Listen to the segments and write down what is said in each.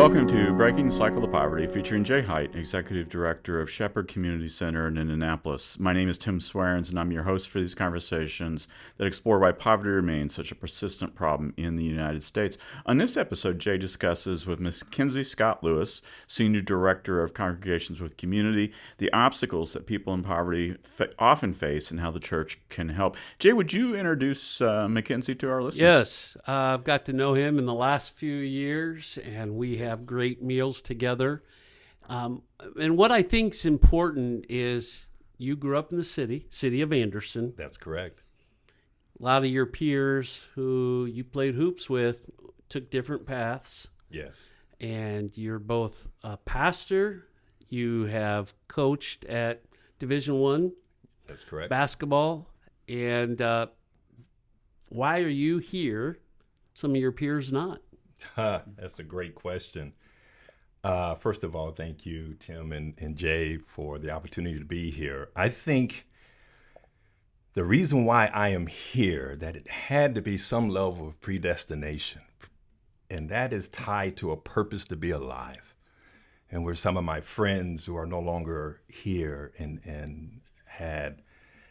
Welcome to Breaking the Cycle of Poverty, featuring Jay Height, Executive Director of Shepherd Community Center in Indianapolis. My name is Tim Swearens, and I'm your host for these conversations that explore why poverty remains such a persistent problem in the United States. On this episode, Jay discusses with McKenzie Scott Lewis, Senior Director of Congregations with Community, the obstacles that people in poverty often face and how the church can help. Jay, would you introduce McKenzie to our listeners? Yes, I've got to know him in the last few years, and we have great meals together. And what I think is important is you grew up in the city of Anderson. That's correct. A lot of your peers who you played hoops with took different paths. Yes. And you're both a pastor. You have coached at Division I. That's correct. Basketball. And why are you here? Some of your peers not. That's a great question. First of all, thank you, Tim and Jay, for the opportunity to be here. I think the reason why I am here, that it had to be some level of predestination, and that is tied to a purpose to be alive. And where some of my friends who are no longer here and had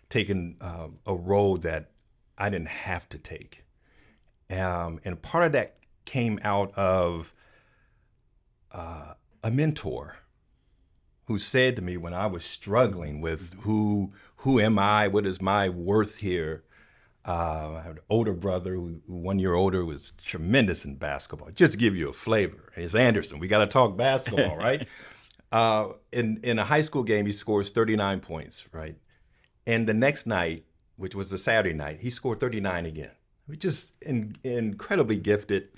taken a road that I didn't have to take. And part of that came out of a mentor who said to me when I was struggling with who am I, what is my worth here. I had an older brother who 1 year older, was tremendous in basketball. Just to give you a flavor, it's Anderson. We got to talk basketball, right? In a high school game, he scores 39 points, right? And the next night, which was a Saturday night, he scored 39 again. Just incredibly gifted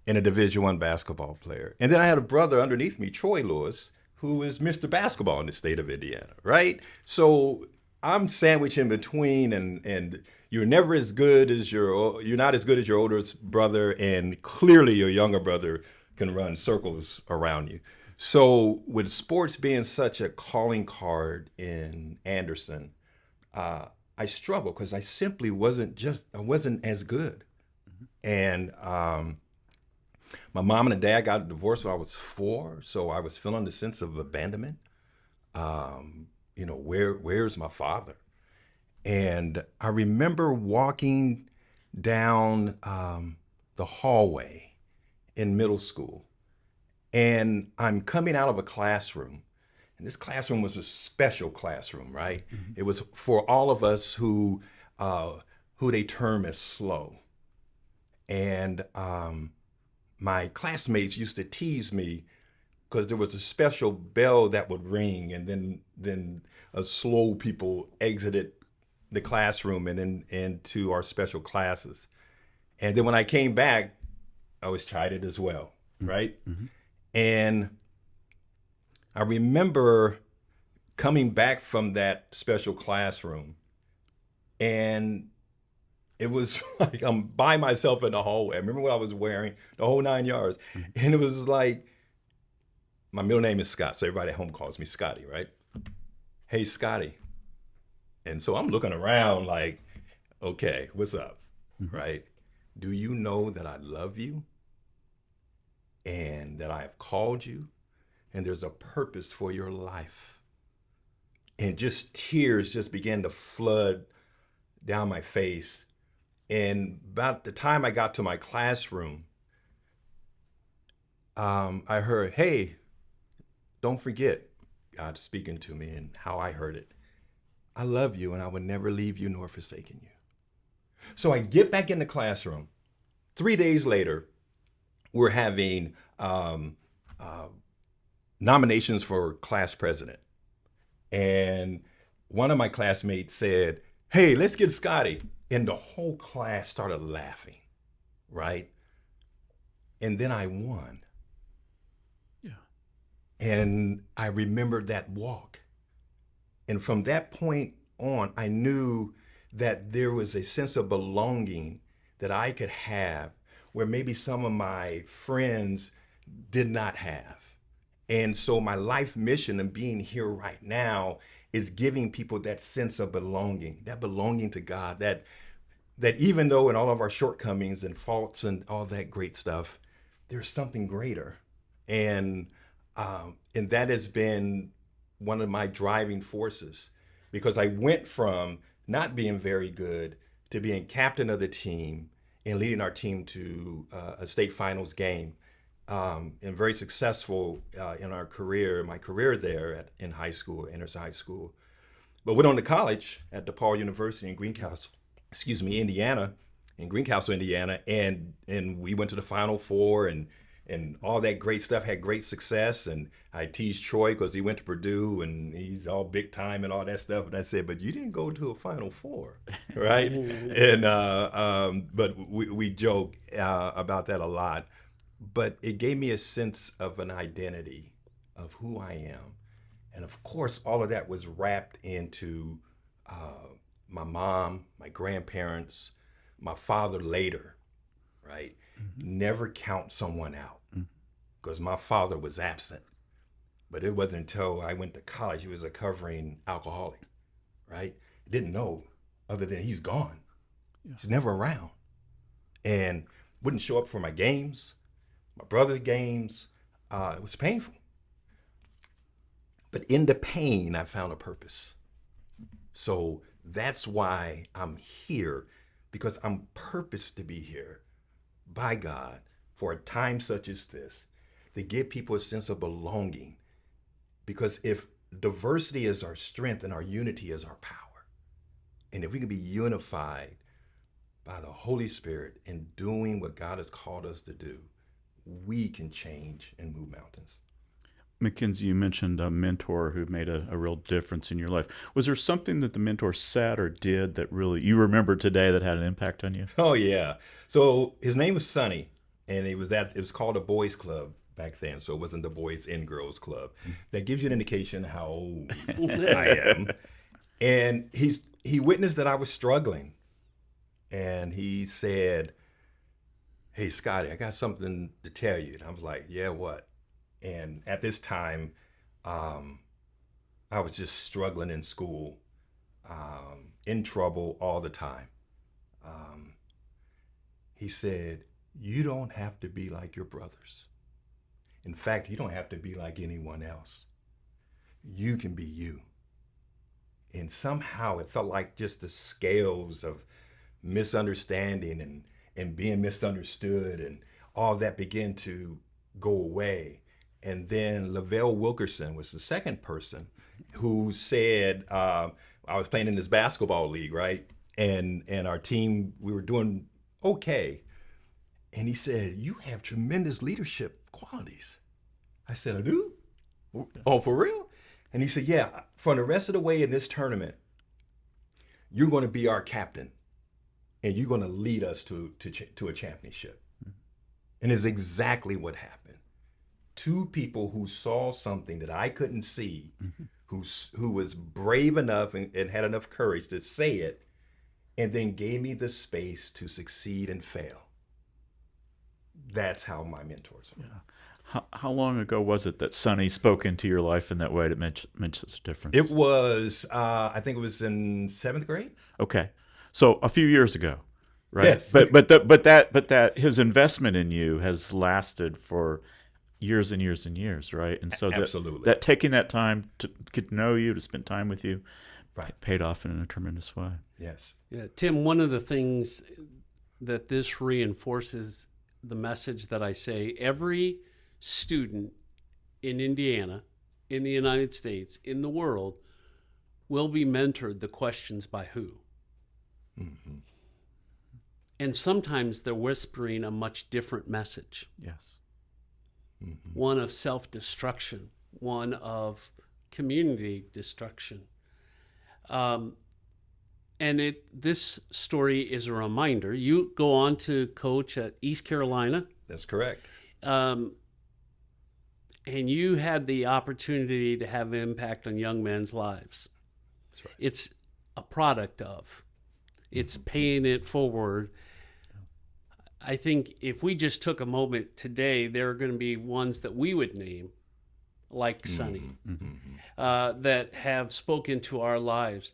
and a Division I basketball player. And then I had a brother underneath me, Troy Lewis, who is Mr. Basketball in the state of Indiana, right? So I'm sandwiched in between, and you're never as good as you're not as good as your oldest brother, and clearly your younger brother can run circles around you. So with sports being such a calling card in Anderson, I struggled because I simply wasn't as good. Mm-hmm. And my mom and dad got divorced when I was 4, so I was feeling the sense of abandonment. Where's my father? And I remember walking down the hallway in middle school, and I'm coming out of a classroom. And this classroom was a special classroom, right? Mm-hmm. It was for all of us who they term as slow. And my classmates used to tease me because there was a special bell that would ring, and then slow people exited the classroom and then into our special classes. And then when I came back, I was chided as well, right? Mm-hmm. And I remember coming back from that special classroom, and it was like I'm by myself in the hallway. I remember what I was wearing, the whole 9 yards. Mm-hmm. And it was like, my middle name is Scott, so everybody at home calls me Scotty, right? Hey, Scotty. And so I'm looking around like, okay, what's up, mm-hmm. right? Do you know that I love you and that I have called you? And there's a purpose for your life. And just tears just began to flood down my face. And about the time I got to my classroom, I heard, hey, don't forget, God speaking to me, and how I heard it. I love you, and I will never leave you nor forsaken you. So I get back in the classroom. 3 days later, we're having nominations for class president. And one of my classmates said, hey, let's get Scotty. And the whole class started laughing, right? And then I won. Yeah. And I remembered that walk. And from that point on, I knew that there was a sense of belonging that I could have where maybe some of my friends did not have. And so my life mission and being here right now is giving people that sense of belonging to God, that even though in all of our shortcomings and faults and all that great stuff, there's something greater. and that has been one of my driving forces, because I went from not being very good to being captain of the team and leading our team to a state finals game, and very successful in my career there in high school, Anderson High School. But went on to college at DePaul University in Indiana, and we went to the Final Four and all that great stuff, had great success. And I teased Troy because he went to Purdue and he's all big time and all that stuff. And I said, but you didn't go to a Final Four, right? But we joke about that a lot. But it gave me a sense of an identity of who I am. And of course, all of that was wrapped into my mom, my grandparents, my father later, right? Mm-hmm. Never count someone out, because my father was absent. But it wasn't until I went to college, he was a recovering alcoholic, right? Didn't know other than he's gone. Yeah. He's never around. And wouldn't show up for my games, my brother's games. It was painful. But in the pain, I found a purpose. So that's why I'm here, because I'm purposed to be here by God for a time such as this, to give people a sense of belonging. Because if diversity is our strength and our unity is our power, and if we can be unified by the Holy Spirit in doing what God has called us to do, we can change and move mountains. McKenzie, you mentioned a mentor who made a real difference in your life. Was there something that the mentor said or did that really you remember today that had an impact on you? Oh yeah. So his name was Sonny, and it was called a boys club back then. So it wasn't the boys and girls club. That gives you an indication how old I am. And he witnessed that I was struggling, and he said, "Hey Scotty, I got something to tell you." And I was like, "Yeah, what?" And at this time, I was just struggling in school, in trouble all the time. He said, "You don't have to be like your brothers. In fact, you don't have to be like anyone else. You can be you." And somehow it felt like just the scales of misunderstanding and being misunderstood and all that began to go away. And then Lavelle Wilkerson was the second person who said, I was playing in this basketball league, right? And our team, we were doing okay. And he said, "You have tremendous leadership qualities." I said, "I do? Oh, for real?" And he said, "Yeah, for the rest of the way in this tournament, you're going to be our captain, and you're going to lead us to a championship." And it's exactly what happened. Two people who saw something that I couldn't see, who was brave enough and had enough courage to say it, and then gave me the space to succeed and fail. That's how my mentors were. Yeah. How long ago was it that Sonny spoke into your life in that way that made such a difference? It was, I think it was in 7th grade. Okay, so a few years ago, right? Yes. But that his investment in you has lasted for years and years and years, right? And so Absolutely. that taking that time to get to know you, to spend time with you, right, paid off in a tremendous way. Yes. Yeah, Tim, one of the things that this reinforces the message that I say, every student in Indiana, in the United States, in the world, will be mentored the questions by who? Mm-hmm. And sometimes they're whispering a much different message. Yes. Mm-hmm. One of self-destruction, one of community destruction. And this story is a reminder. You go on to coach at East Carolina. That's correct. And you had the opportunity to have impact on young men's lives. That's right. It's a product of. It's paying it forward. I think if we just took a moment today, there are going to be ones that we would name, like Sonny, that have spoken to our lives.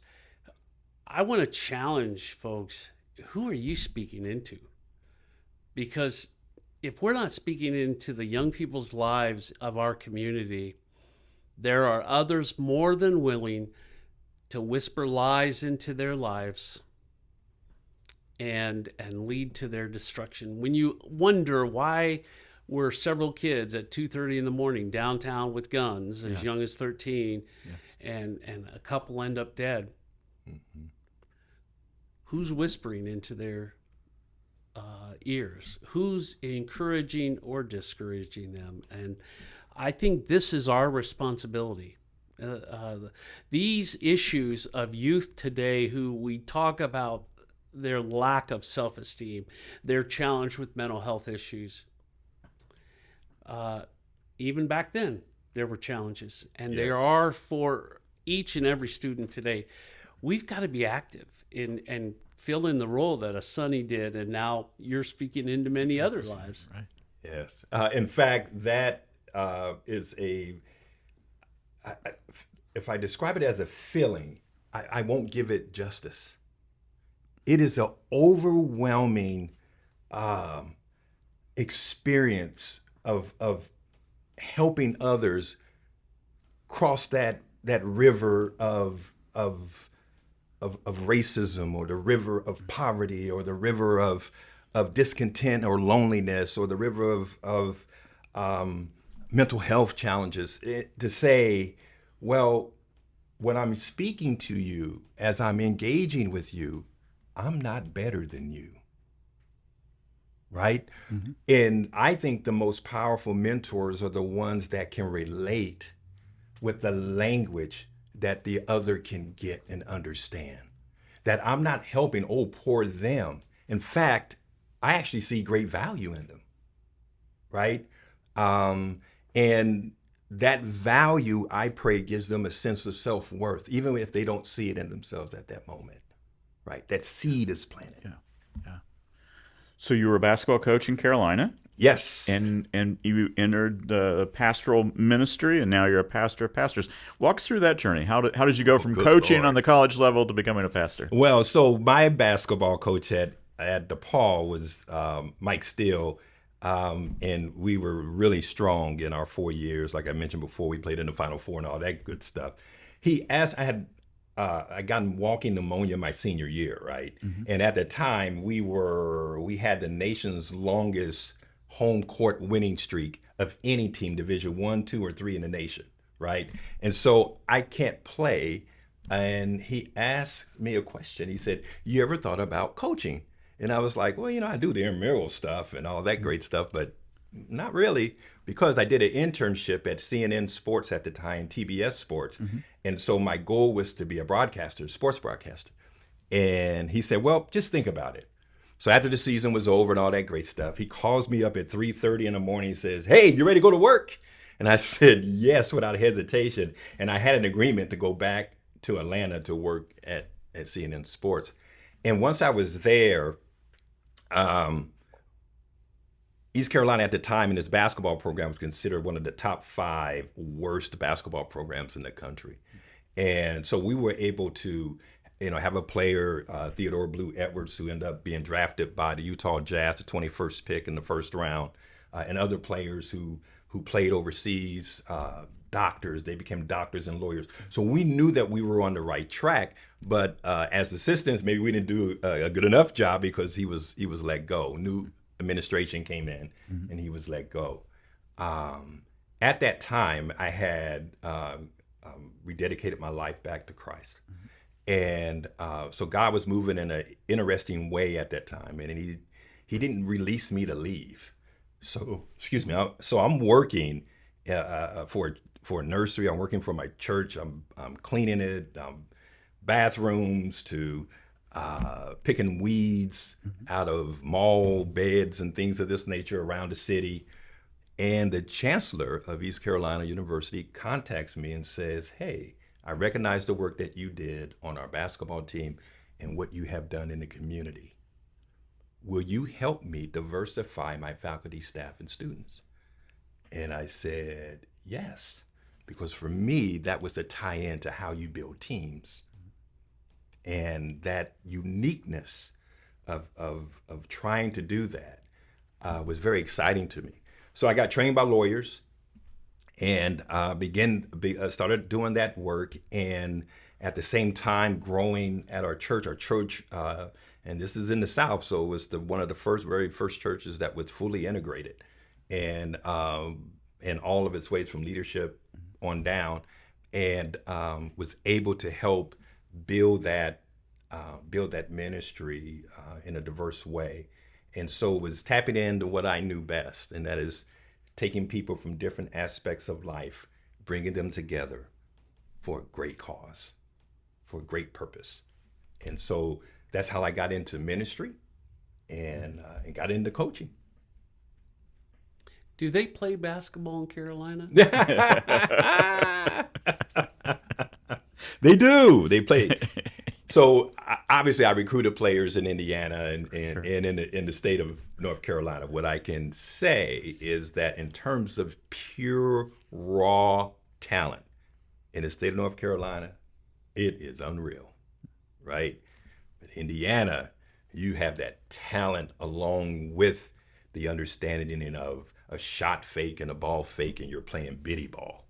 I want to challenge folks, who are you speaking into? Because if we're not speaking into the young people's lives of our community, there are others more than willing to whisper lies into their lives and lead to their destruction. When you wonder why were several kids at 2:30 in the morning downtown with guns as young as 13, and a couple end up dead, who's whispering into their ears? Who's encouraging or discouraging them? And I think this is our responsibility. These issues of youth today, who we talk about their lack of self-esteem, their challenge with mental health issues. Even back then, there were challenges, and there are for each and every student today. We've got to be active and fill in the role that a Sonny did, and now you're speaking into many other lives. Right. Yes. In fact, that is if I describe it as a feeling, I won't give it justice. It is an overwhelming experience of helping others cross that river of racism, or the river of poverty, or the river of discontent or loneliness, or the river of mental health challenges. To say, well, when I'm speaking to you, as I'm engaging with you, I'm not better than you. Right? Mm-hmm. And I think the most powerful mentors are the ones that can relate with the language that the other can get and understand. That I'm not helping, oh, poor them. In fact, I actually see great value in them. Right? And that value, I pray, gives them a sense of self-worth, even if they don't see it in themselves at that moment. Right? That seed is planted. Yeah. So you were a basketball coach in Carolina. Yes. And you entered the pastoral ministry, and now you're a pastor of pastors. Walk us through that journey. How did you go from coaching Lord. on the college level to becoming a pastor? Well, so my basketball coach at DePaul was Mike Steele, and we were really strong in our 4 years. Like I mentioned before, we played in the Final Four and all that good stuff. He asked, I got walking pneumonia my senior year, right? Mm-hmm. And at the time, we had the nation's longest home court winning streak of any team, Division 1, 2, or 3 in the nation, right? And so I can't play. And he asked me a question. He said, "You ever thought about coaching?" And I was like, well, I do the intramural stuff and all that great stuff, but not really, because I did an internship at CNN Sports at the time, TBS Sports. Mm-hmm. And so my goal was to be a broadcaster, sports broadcaster. And he said, well, just think about it. So after the season was over and all that great stuff, he calls me up at 3:30 in the morning and says, "Hey, you ready to go to work?" And I said, yes, without hesitation. And I had an agreement to go back to Atlanta to work at CNN Sports. And once I was there, East Carolina at the time in its basketball program was considered one of the top 5 worst basketball programs in the country. And so we were able to, have a player, Theodore Blue Edwards, who ended up being drafted by the Utah Jazz, the 21st pick in the first round, and other players who played overseas, doctors. They became doctors and lawyers. So we knew that we were on the right track, but as assistants, maybe we didn't do a good enough job because he was let go. New administration came in, mm-hmm. and he was let go. At that time, I had rededicated my life back to Christ. Mm-hmm. And so God was moving in an interesting way at that time, and he didn't release me to leave. So, excuse me. So I'm working for a nursery. I'm working for my church. I'm cleaning it, bathrooms, to picking weeds out of mall beds and things of this nature around the city. And the chancellor of East Carolina University contacts me and says, "Hey, I recognize the work that you did on our basketball team and what you have done in the community. Will you help me diversify my faculty, staff, and students?" And I said, yes, because for me, that was the tie-in to how you build teams. And that uniqueness of trying to do that was very exciting to me. So I got trained by lawyers and started doing that work, and at the same time growing at our church. And this is in the South, so it was one of the very first churches that was fully integrated, and all of its ways from leadership on down, and was able to help build that ministry in a diverse way. And so it was tapping into what I knew best, and that is taking people from different aspects of life, bringing them together for a great cause, for a great purpose. And so that's how I got into ministry and got into coaching. Do they play basketball in Carolina? They do. They play. So obviously, I recruited players in Indiana and Sure. in the state of North Carolina. What I can say is that in terms of pure raw talent in the state of North Carolina, it is unreal, right? But Indiana, you have that talent along with the understanding of a shot fake and a ball fake, and you're playing biddy ball,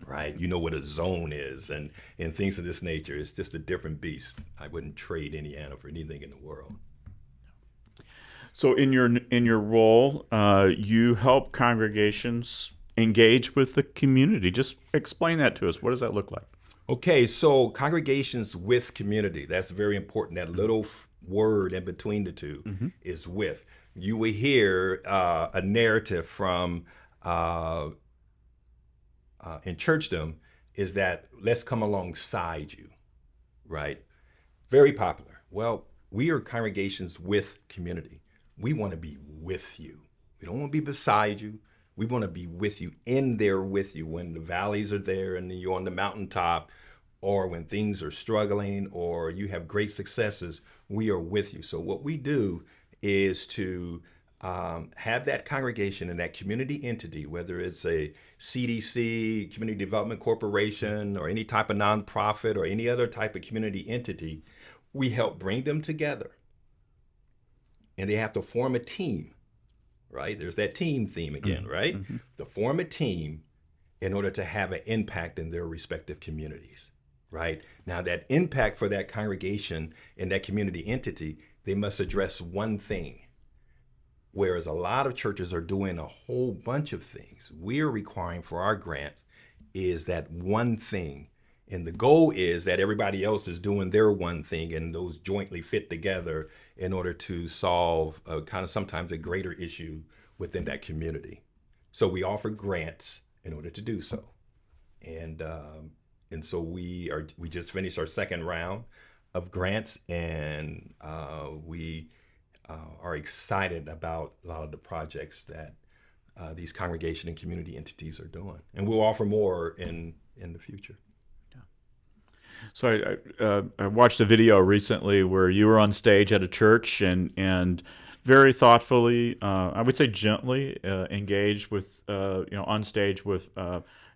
right? You know what a zone is and things of this nature. It's just a different beast. I wouldn't trade Indiana for anything in the world. So in your role, you help congregations engage with the community. Just explain that to us. What does that look like? Okay, so congregations with community, that's very important. That little word in between the two is with. You will hear a narrative from in churchdom is that let's come alongside you, right? Very popular. Well, we are congregations with community. We want to be with you. We don't want to be beside you. We want to be with you, in there with you when the valleys are there and you're on the mountaintop, or when things are struggling or you have great successes, we are with you. So what we do is to have that congregation and that community entity, whether it's a CDC, Community Development Corporation, or any type of nonprofit or any other type of community entity, we help bring them together. And they have to form a team, right? There's that team theme again, right? To form a team in order to have an impact in their respective communities, right? Now that impact for that congregation and that community entity, they must address one thing. Whereas a lot of churches are doing a whole bunch of things, we're requiring for our grants is that one thing. And the goal is that everybody else is doing their one thing, and those jointly fit together in order to solve kind of sometimes a greater issue within that community. So we offer grants in order to do so. And so we just finished our second round of grants, and we are excited about a lot of the projects that these congregation and community entities are doing. And we'll offer more in the future. So I watched a video recently where you were on stage at a church and very thoughtfully, I would say gently, engaged with on stage with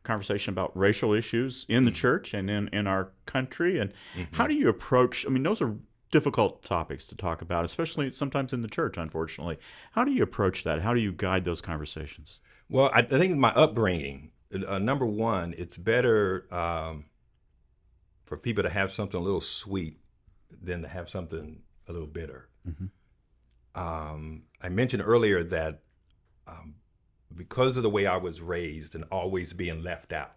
conversation about racial issues in the church and in our country. And how do you approach? I mean, those are difficult topics to talk about, especially sometimes in the church. Unfortunately, how do you approach that? How do you guide those conversations? Well, I think my upbringing, number one, it's better for people to have something a little sweet than to have something a little bitter. I mentioned earlier that because of the way I was raised and always being left out,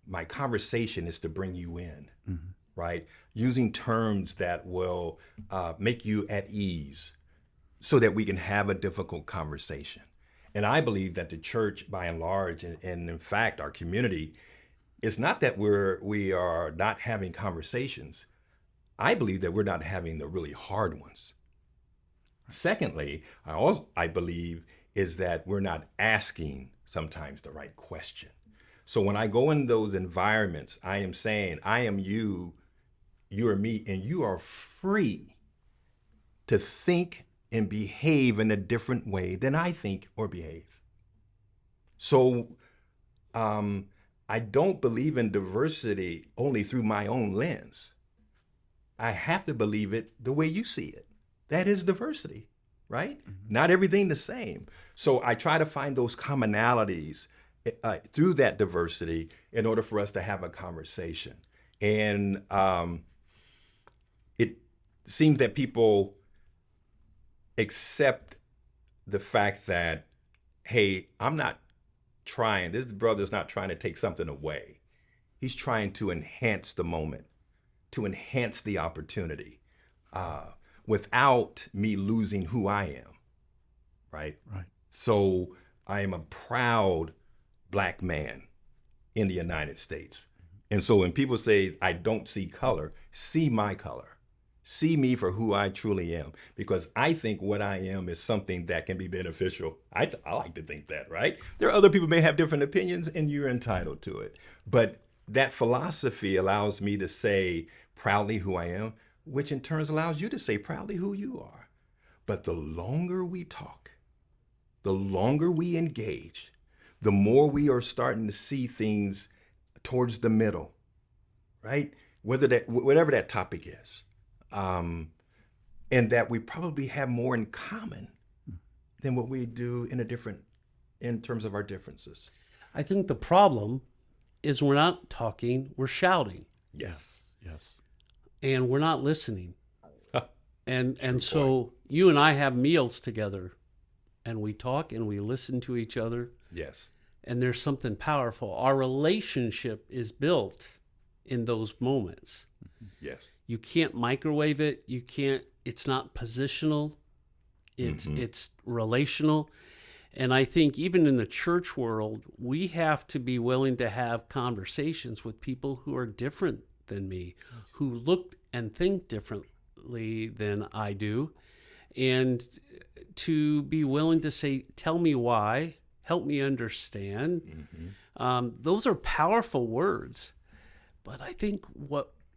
my conversation is to bring you in, right? Using terms that will make you at ease so that we can have a difficult conversation. And I believe that the church, by and large, and in fact, our community, it's not that we are not having conversations. I believe that we're not having the really hard ones. Secondly, I believe is that we're not asking sometimes the right question. So when I go in those environments, I am saying, I am you, you are me, and you are free to think and behave in a different way than I think or behave. So I don't believe in diversity only through my own lens. I have to believe it the way you see it. That is diversity. right? Not everything the same. So I try to find those commonalities through that diversity in order for us to have a conversation. And it seems that people accept the fact that, hey, I'm not trying, this brother's not trying to take something away. He's trying to enhance the moment, to enhance the opportunity without me losing who I am, right? Right. So I am a proud Black man in the United States. And so when people say, I don't see color, see my color. See me for who I truly am, because I think what I am is something that can be beneficial. I like to think that, right? There are other people who may have different opinions, and you're entitled to it. But that philosophy allows me to say proudly who I am, which in turn allows you to say proudly who you are. But the longer we talk, the longer we engage, the more we are starting to see things towards the middle, right? Whatever that topic is. And that we probably have more in common than what we do in terms of our differences. I think the problem is we're not talking, we're shouting. Yes. Yes. And we're not listening. And so point. you and I have meals together, and we talk and we listen to each other, Yes. and there's something powerful. Our relationship is built in those moments. Yes. You can't microwave it. You can't, it's not positional. It's relational. And I think even in the church world, we have to be willing to have conversations with people who are different than me, who look and think differently than I do. And to be willing to say, tell me why, help me understand. Those are powerful words. But I think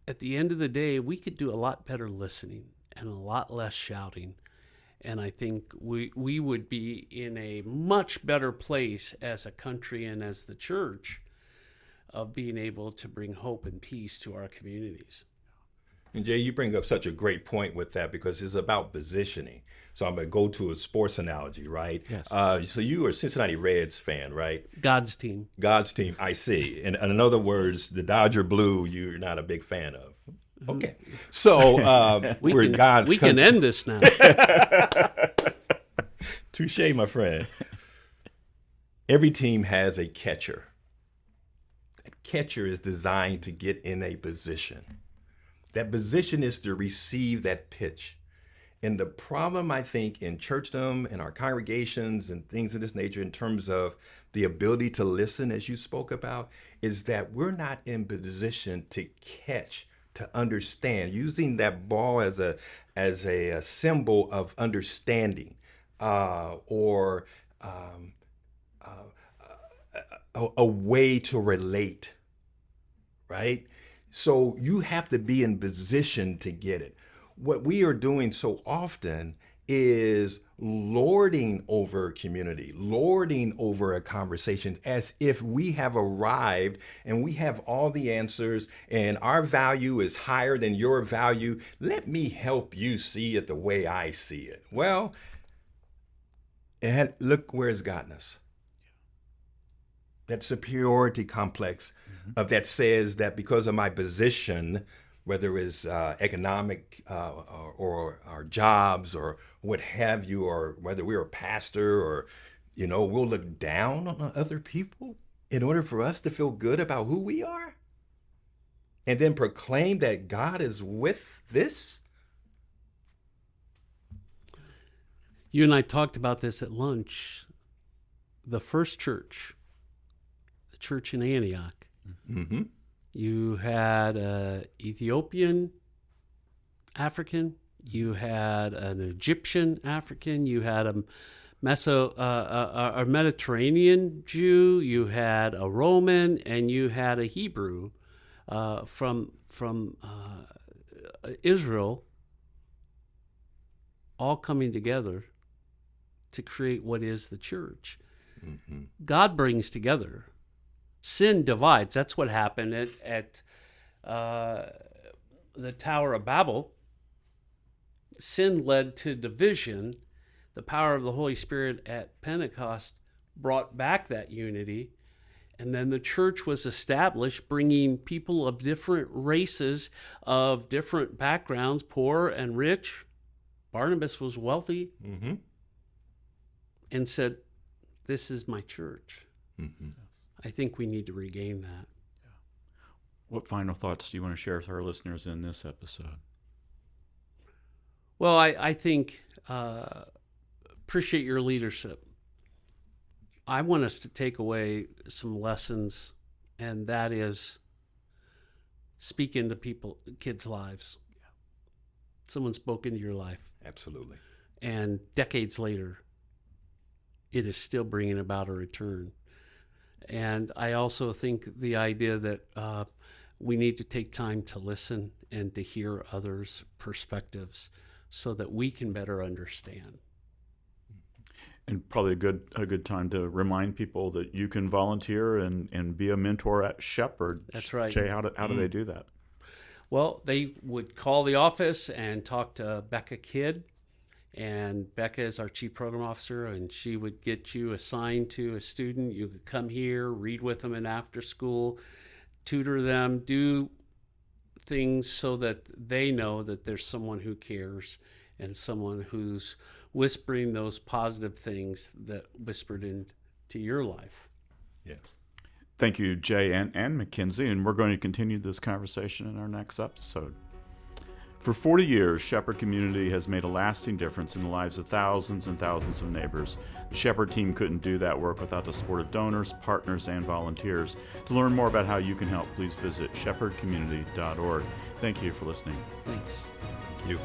at the end of the day, we could do a lot better listening and a lot less shouting. And I think we would be in a much better place as a country and as the church of being able to bring hope and peace to our communities. And Jay, you bring up such a great point with that, because it's about positioning. So I'm going to go to a sports analogy, right? Yes. So you are a Cincinnati Reds fan, right? God's team. God's team, I see. And in other words, the Dodger blue, you're not a big fan of. Okay. So we're God's we can end this now. Touche, my friend. Every team has a catcher. That catcher is designed to get in a position. That position is to receive that pitch. And the problem, I think, in churchdom and our congregations and things of this nature, in terms of the ability to listen, as you spoke about, is that we're not in position to catch, to understand, using that ball as a symbol of understanding, or a way to relate, right? So you have to be in position to get it. What we are doing so often is lording over community, lording over a conversation as if we have arrived and we have all the answers and our value is higher than your value. Let me help you see it the way I see it. Well, and look where it's gotten us. That superiority complex of that says that because of my position, whether it's economic or our jobs or what have you, or whether we're a pastor or, we'll look down on other people in order for us to feel good about who we are and then proclaim that God is with this. You and I talked about this at lunch. The first church, the church in Antioch, you had an Ethiopian African, you had an Egyptian African, you had a Mediterranean Jew, you had a Roman, and you had a Hebrew from Israel, all coming together to create what is the church. God brings together. Sin divides. That's what happened at the Tower of Babel. Sin led to division. the power of the Holy Spirit at Pentecost brought back that unity. And then the church was established, bringing people of different races, of different backgrounds, poor and rich. Barnabas was wealthy, and said, "This is my church." I think we need to regain that. What final thoughts do you want to share with our listeners in this episode? Well, I think appreciate your leadership. I want us to take away some lessons, and that is speak into kids' lives. Someone spoke into your life. Absolutely. And decades later, it is still bringing about a return. And I also think the idea that we need to take time to listen and to hear others' perspectives so that we can better understand. And probably a good time to remind people that you can volunteer and be a mentor at Shepherd. That's right. Jay, how do they do that? Well, they would call the office and talk to Becca Kidd. And Becca is our chief program officer, and she would get you assigned to a student. You could come here, read with them in after school, tutor them, do things so that they know that there's someone who cares and someone who's whispering those positive things that whispered into your life. Yes. Thank you, Jay and McKenzie, and we're going to continue this conversation in our next episode. For 40 years, Shepherd Community has made a lasting difference in the lives of thousands and thousands of neighbors. The Shepherd team couldn't do that work without the support of donors, partners, and volunteers. To learn more about how you can help, please visit shepherdcommunity.org. Thank you for listening. Thanks. Thank you.